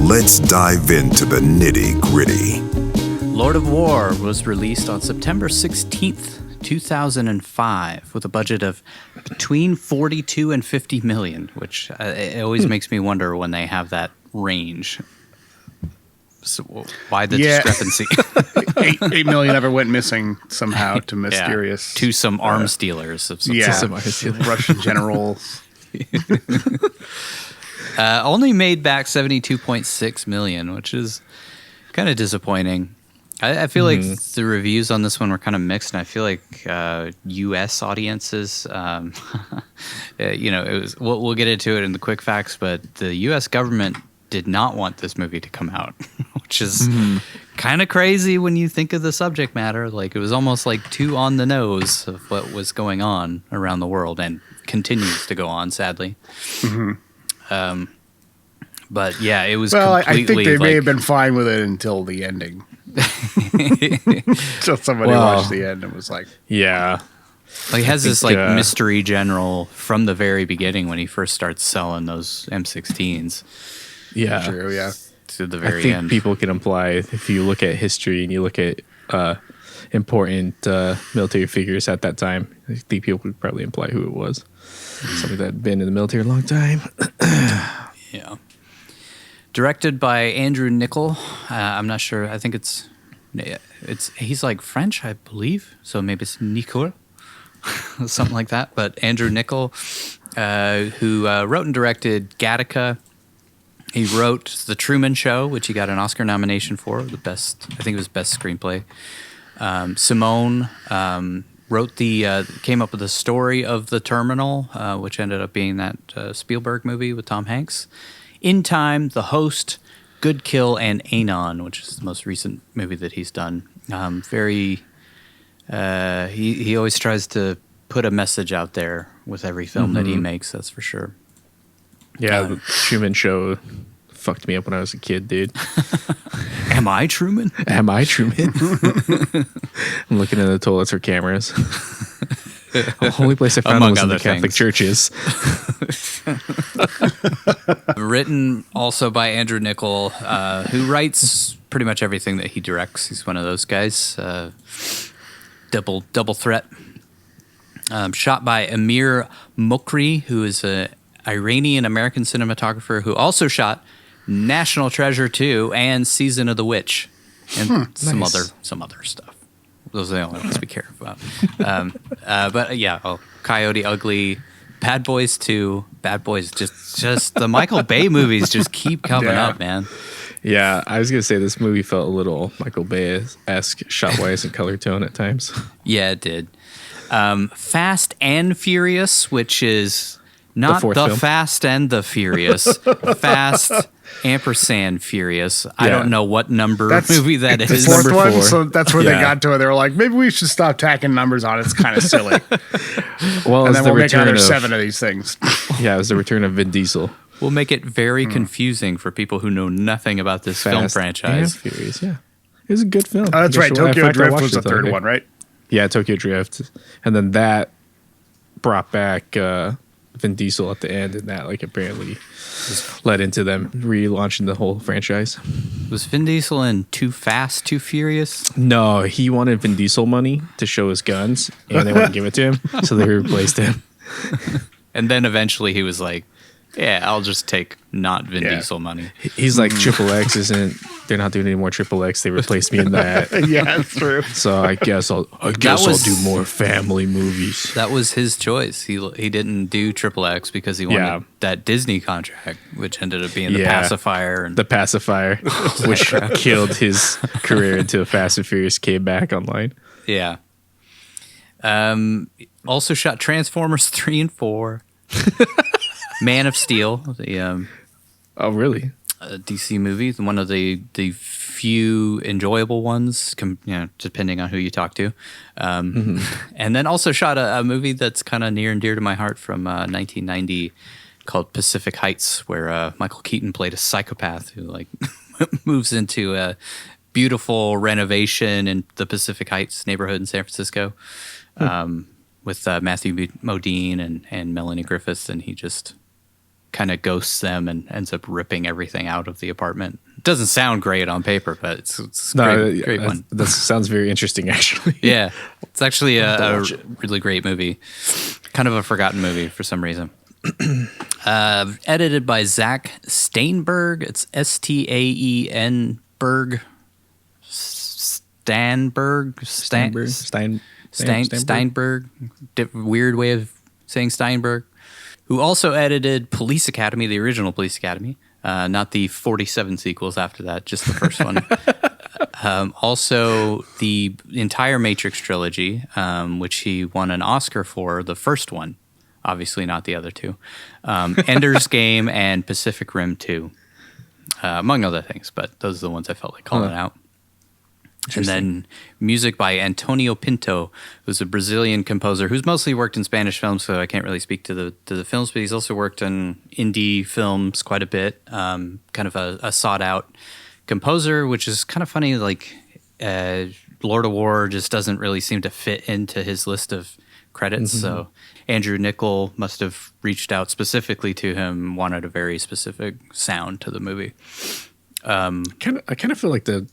Let's dive into the nitty-gritty. Lord of War was released on September 16th, 2005, with a budget of between 42 and 50 million, which it always makes me wonder when they have that range. So why the discrepancy? 8 million ever went missing somehow to mysterious... to some arms dealers. Of some sort. Russian generals. Only made back 72.6 million, which is kind of disappointing. I feel like the reviews on this one were kind of mixed, and I feel like U.S. audiences, it was. We'll get into it in the quick facts, but the U.S. government did not want this movie to come out, which is kind of crazy when you think of the subject matter. Like, it was almost like too on the nose of what was going on around the world, and continues to go on, sadly. But yeah, it was. Well, I think they may have been fine with it until the ending. Until somebody watched the end and was like, "Yeah." Like, he has this mystery general from the very beginning when he first starts selling those M16s. Yeah, true. Yeah, to the very end. I think end. People can imply, if you look at history and you look at important military figures at that time, I think people could probably imply who it was. Somebody that had been in the military a long time. Yeah. Directed by Andrew Niccol. I'm not sure. I think it's he's like French, I believe. So maybe it's Nicole, something like that. But Andrew Niccol, who wrote and directed Gattaca. He wrote The Truman Show, which he got an Oscar nomination for, I think it was best screenplay. Simone came up with the story of The Terminal, which ended up being that Spielberg movie with Tom Hanks. In Time, The Host, Good Kill, and Anon, which is the most recent movie that he's done. He always tries to put a message out there with every film that he makes, that's for sure. Yeah, the Truman Show fucked me up when I was a kid, dude. Am I Truman? Am I Truman? I'm looking in the toilets for cameras. The only place I found was in the Catholic churches. Written also by Andrew Niccol, who writes pretty much everything that he directs. He's one of those guys. Double threat. Shot by Amir Mokri, who is an Iranian-American cinematographer who also shot National Treasure 2 and Season of the Witch and some other stuff. Those are the only ones we care about. But yeah, Coyote Ugly, Bad Boys 2, Bad Boys, just the Michael Bay movies just keep coming up, man. Yeah, I was going to say this movie felt a little Michael Bay-esque shot-wise and color tone at times. Yeah, it did. Fast and Furious, which is not the Fast and the Furious. Fast ampersand Furious. Yeah. I don't know what number movie that is. The fourth number one, 4. so that's where they got to it. They were like, maybe we should stop tacking numbers on it. It's kind of silly. Well, and then we'll make another 7 of these things. Yeah, it was the return of Vin Diesel. We'll make it very confusing for people who know nothing about this film franchise. And Furious, yeah. It was a good film. Oh, that's right. Tokyo Drift was the third one, right? Yeah, Tokyo Drift. And then that brought back Vin Diesel at the end, and that apparently led into them relaunching the whole franchise. Was Vin Diesel in Too Fast, Too Furious? No, he wanted Vin Diesel money to show his guns, and they wouldn't give it to him, so they replaced him. And then eventually he was like, yeah, I'll just take not Vin Diesel money. He's like, Triple X they're not doing any more Triple X. They replaced me in that. Yeah, that's true. So I guess I'll do more family movies. That was his choice. He didn't do Triple X because he wanted that Disney contract, which ended up being the pacifier. The pacifier, which killed his career until Fast and Furious came back online. Yeah. Also shot Transformers 3 and 4. Man of Steel, the oh really? DC movie, one of the few enjoyable ones, depending on who you talk to. And then also shot a movie that's kind of near and dear to my heart from 1990 called Pacific Heights, where Michael Keaton played a psychopath who moves into a beautiful renovation in the Pacific Heights neighborhood in San Francisco, with Matthew Modine and Melanie Griffith, and he just kind of ghosts them and ends up ripping everything out of the apartment. It doesn't sound great on paper, but it's a great one. That sounds very interesting, actually. Yeah, it's actually a really great movie. Kind of a forgotten movie for some reason. Edited by Zach Steinberg. It's Staen Berg. Steinberg. Weird way of saying Steinberg. Who also edited Police Academy, the original Police Academy, not the 47 sequels after that, just the first one. Also, the entire Matrix trilogy, which he won an Oscar for, the first one, obviously not the other two. Ender's Game and Pacific Rim 2, among other things, but those are the ones I felt like calling out. And then music by Antonio Pinto, who's a Brazilian composer who's mostly worked in Spanish films, so I can't really speak to the films, but he's also worked in indie films quite a bit. Kind of a sought-out composer, which is kind of funny. Like, Lord of War just doesn't really seem to fit into his list of credits, so Andrew Niccol must have reached out specifically to him, wanted a very specific sound to the movie. I kind of feel like the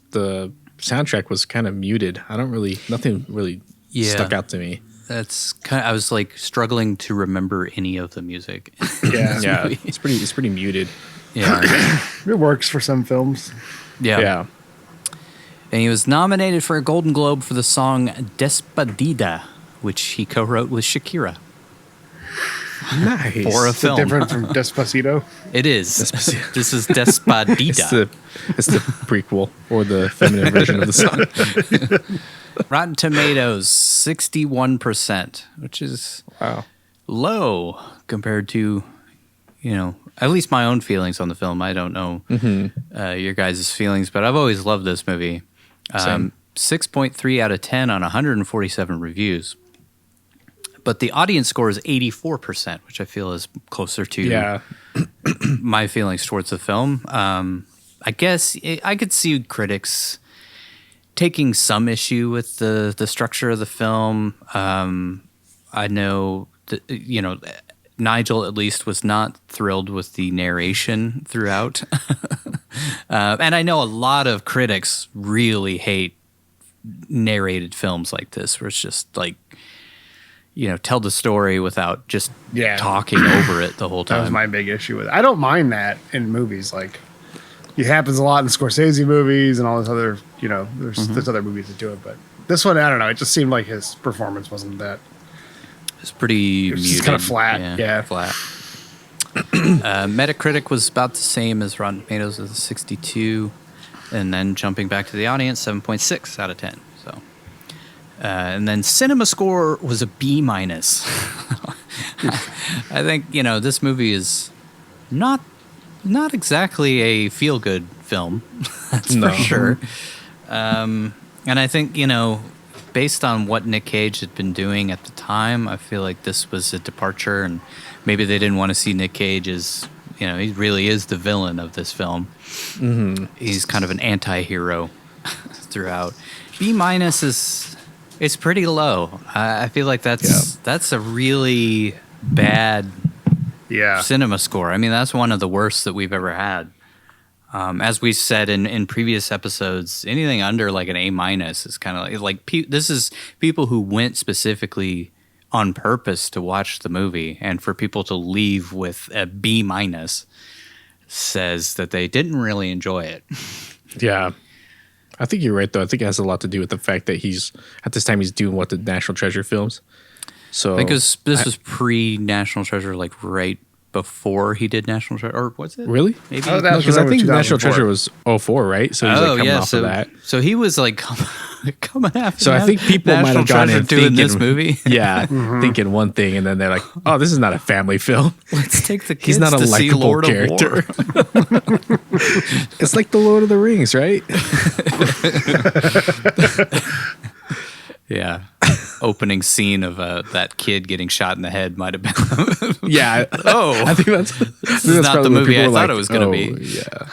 soundtrack was kind of muted. Nothing really stuck out to me. That's kind of, I was like struggling to remember any of the music. Yeah, it's pretty muted. Yeah, it works for some films. Yeah. And he was nominated for a Golden Globe for the song Despedida, which he co-wrote with Shakira. Nice. For a Is it film. different from Despacito? It is. This is Despedida. It's the prequel or the feminine version of the song. Rotten Tomatoes, 61%, which is low compared to, at least my own feelings on the film. I don't know your guys' feelings, but I've always loved this movie. 6.3 out of 10 on 147 reviews. But the audience score is 84%, which I feel is closer to my feelings towards the film. I guess I could see critics taking some issue with the structure of the film. I know that, Nigel at least was not thrilled with the narration throughout. And I know a lot of critics really hate narrated films like this, where it's just like, tell the story without just talking over it the whole time. That was my big issue with it. I don't mind that in movies. Like, it happens a lot in Scorsese movies and all this other, there's other movies that do it. But this one, I don't know. It just seemed like his performance wasn't that. It's pretty It was muted. just kind of flat. Yeah. Flat. Metacritic was about the same as Rotten Tomatoes, with 62. And then jumping back to the audience, 7.6 out of 10. So. And then cinema score was a B-. I think, this movie is not exactly a feel-good film. That's for sure. And I think, based on what Nick Cage had been doing at the time, I feel like this was a departure, and maybe they didn't want to see Nick Cage as, he really is the villain of this film. He's kind of an anti-hero throughout. B- is... It's pretty low. I feel like that's a really bad cinema score. I mean, that's one of the worst that we've ever had. As we said in previous episodes, anything under like an A- is kind of like this is people who went specifically on purpose to watch the movie, and for people to leave with a B- says that they didn't really enjoy it. Yeah. I think you're right, though. I think it has a lot to do with the fact that at this time he's doing the National Treasure films. So I think this was pre-National Treasure, like right before he did National Treasure, or was it? Really? Maybe. Oh, Because I think National Treasure was 2004, right? So he's coming off of that. So he was like coming after. So I think people might have gone in doing thinking this movie. Yeah, thinking one thing, and then they're like, "Oh, this is not a family film. Let's take the kids He's not a to see likable Lord character." of War. It's like the Lord of the Rings, right? Yeah. Opening scene of that kid getting shot in the head might have been. Yeah. Oh, I think that's this is not the movie I thought it was going to be. Yeah.